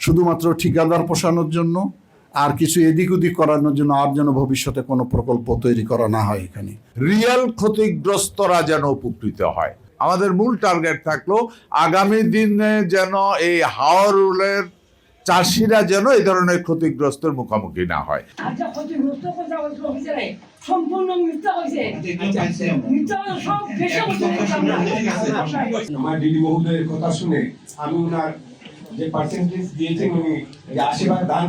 শুধুমাত্র ঠিকাদার পোষানোর জন্য আর কিছু এদিক ওদিক করানোর জন্য আর যেন ভবিষ্যতে কোনো প্রকল্প তৈরি করা না হয়। এখানে রিয়েল ক্ষতিগ্রস্তরা যেন উপকৃত হয়। আমাদের মূল টার্গেট থাকলো আগামী দিনে যেন এই হাওড়ের চাষিরা যেন এই ধরনের ক্ষতিগ্রস্তের মুখোমুখি না হয়। সম্পূর্ণ মিথ্যা হয়েছে। আমার দিদি মহোদয়ের কথা শুনে আমি ওনার যে পার্সেন্টেজ দিয়েছেন উনি যে 80 ধান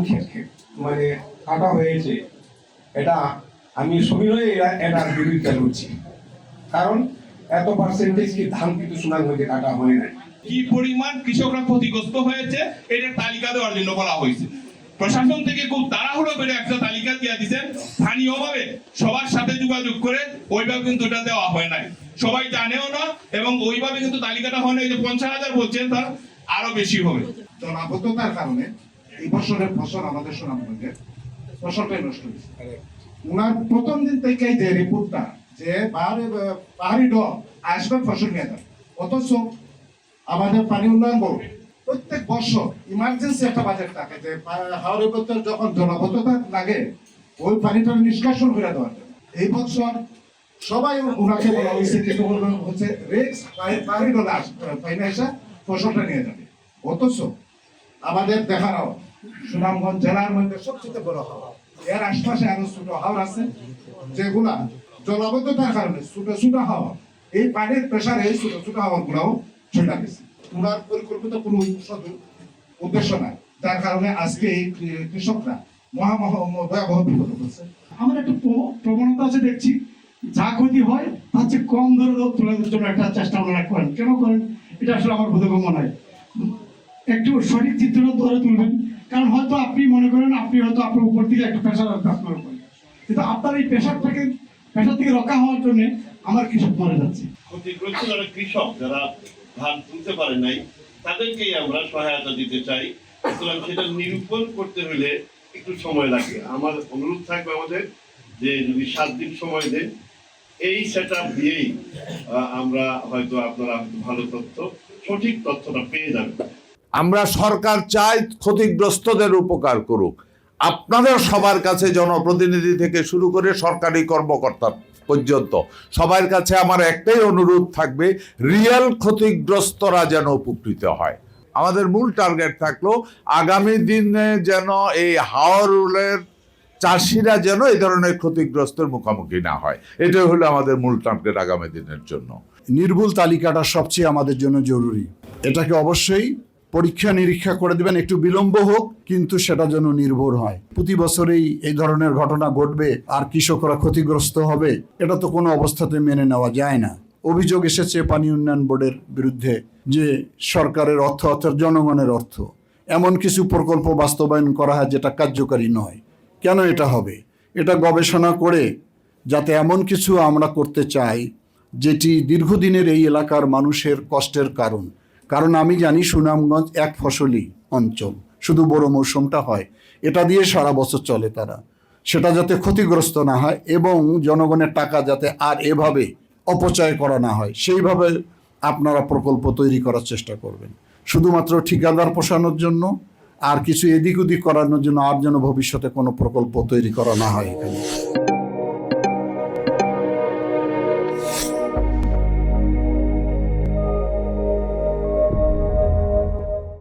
মানে কাটা হয়েছে, এটা আমি সবিনয়ে এটার বিরুদ্ধে লড়ছি। কারণ এত পার্সেন্টেজ কি ধান কিন্তু সুনামগঞ্জে কাটা হয় না। কি পরিমাণ কৃষকরা ক্ষতিগ্রস্ত হয়েছে এটার তালিকা দেওয়ার জন্য বলা হয়েছে। প্রশাসন থেকে খুব তাড়াহুড়ো করে একটা তালিকা দিয়ে দিচ্ছেন, স্থানীয়ভাবে সবার সাথে যোগাযোগ করে ওইভাবে কিন্তু এটা দেওয়া হয় নাই, সবাই জানেও না এবং ওইভাবে কিন্তু তালিকাটা হয় না। এই যে 50,000 বলছেন তার আরো বেশি হবে। জলাবদ্ধতার কারণে এই বছরের ফসল আমাদের সুনামগঞ্জে ফসলটাই নষ্ট হয়েছে। উনার প্রথম দিন থেকে যে রিপোর্টটা যে পাহাড়ি ডগ আসবে ফসল নিয়ে যাবে, অথচ আমাদের পানি উন্নয়ন বোর্ড প্রত্যেক বছর ইমার্জেন্সি একটা বাজেট থাকে যে হাওড়ে প্রত্যেক যখন জলাবদ্ধতা লাগে ওই পানিটা নিষ্কাশন করে দেওয়ার জন্য। এই বছর সবাই ওনাকে বলা হয়েছে কিন্তু হচ্ছে রেক্স পাহাড়ি ডগ পাইনা এসে ফসলটা নিয়ে যাবে, অথচ আমাদের দেখারও সুনামগঞ্জ জেলার মধ্যে সবচেয়ে বড় হাওড়, এর আশপাশে আরো ছোট হাওড় আছে যেগুলা জলাবদ্ধতার কারণে ছোট ছোট হাওড়, এই পানির প্রেসারে এই ছোট ছোট হাওড় গুলাও ছড়া গেছে। ওনার পরিকল্পিত কোনো উদ্দেশ্য নাই, যার কারণে আজকে এই কৃষকরা ভয়াবহ বিপদ হচ্ছে। আমার একটা প্রবণতা আছে, দেখছি যা ক্ষতি হয় তার চেয়ে কম ধরে তোলার জন্য একটা চেষ্টা ওনারা করেন। কেন করেন এটা আসলে আমার বোধগম্য নয়। একটু সঠিক চিত্র ধরে তুলবেন, কারণ হয়তো আপনি মনে করেন আপনি হয়তো আপনার উপর থেকে একটা প্রেশার আসবে আপনার উপর, কিন্তু আপনার এই প্রেশার থেকে রক্ষা হওয়ার জন্য আমার কৃষক মরে যাচ্ছে। ক্ষতিগ্রস্ত যারা কৃষক, যারা ধান তুলতে পারে নাই, তাদেরকেই আমরা সহায়তা দিতে চাই। সুতরাং সেটা নিরূপণ করতে হলে একটু সময় লাগে। আমার অনুরোধ থাকবে আমাদের যে যদি 7 দিন সময় দেন, এই সেট আপ দিয়েই আমরা হয়তো আপনারা ভালো তথ্য, সঠিক তথ্যটা পেয়ে যাবেন। আমরা সরকার চাই ক্ষতিগ্রস্তদের উপকার করুক। আপনাদের সবার কাছে, জনপ্রতিনিধি থেকে শুরু করে সরকারি কর্মকর্তা পর্যন্ত সবার কাছে আমার একটাই অনুরোধ থাকবে, রিয়েল ক্ষতিগ্রস্তরা যেন উপকৃত হয়। আমাদের মূল টার্গেট থাকলো আগামী দিনে যেন এই হাওড়ের চাষিরা যেন এই ধরনের ক্ষতিগ্রস্তের মুখোমুখি না হয়। এটাই হলো আমাদের মূল টার্গেট আগামী দিনের জন্য। নির্ভুল তালিকাটা সবচেয়ে আমাদের জন্য জরুরি। এটাকে অবশ্যই পরীক্ষা নিরীক্ষা করে দেবেন, একটু বিলম্ব হোক কিন্তু সেটা যেন নির্ভুল হয়। প্রতি বছরেই এই ধরনের ঘটনা ঘটবে আর কৃষকরা ক্ষতিগ্রস্ত হবে, এটা তো কোনো অবস্থাতে মেনে নেওয়া যায় না। অভিযোগ এসেছে পানি উন্নয়ন বোর্ডের বিরুদ্ধে যে সরকারের অর্থ অর্থাৎ জনগণের অর্থ এমন কিছু প্রকল্প বাস্তবায়ন করা হয় যেটা কার্যকারী নয়। কেন এটা হবে? এটা গবেষণা করে যাতে এমন কিছু আমরা করতে চাই যেটি দীর্ঘদিনের এই এলাকার মানুষের কষ্টের কারণ আমি জানি সুনামগঞ্জ এক ফসলি অঞ্চল, শুধু বড় মৌসুমটা হয়, এটা দিয়ে সারা বছর চলে তারা। সেটা যাতে ক্ষতিগ্রস্ত না হয় এবং জনগণের টাকা যাতে আর এভাবে অপচয় করা না হয়, সেইভাবে আপনারা প্রকল্প তৈরি করার চেষ্টা করবেন। শুধুমাত্র ঠিকাদার পোষানোর জন্য আর কিছু এদিক ওদিক করানোর জন্য আর যেন ভবিষ্যতে কোনো প্রকল্প তৈরি করা না হয় এখানে।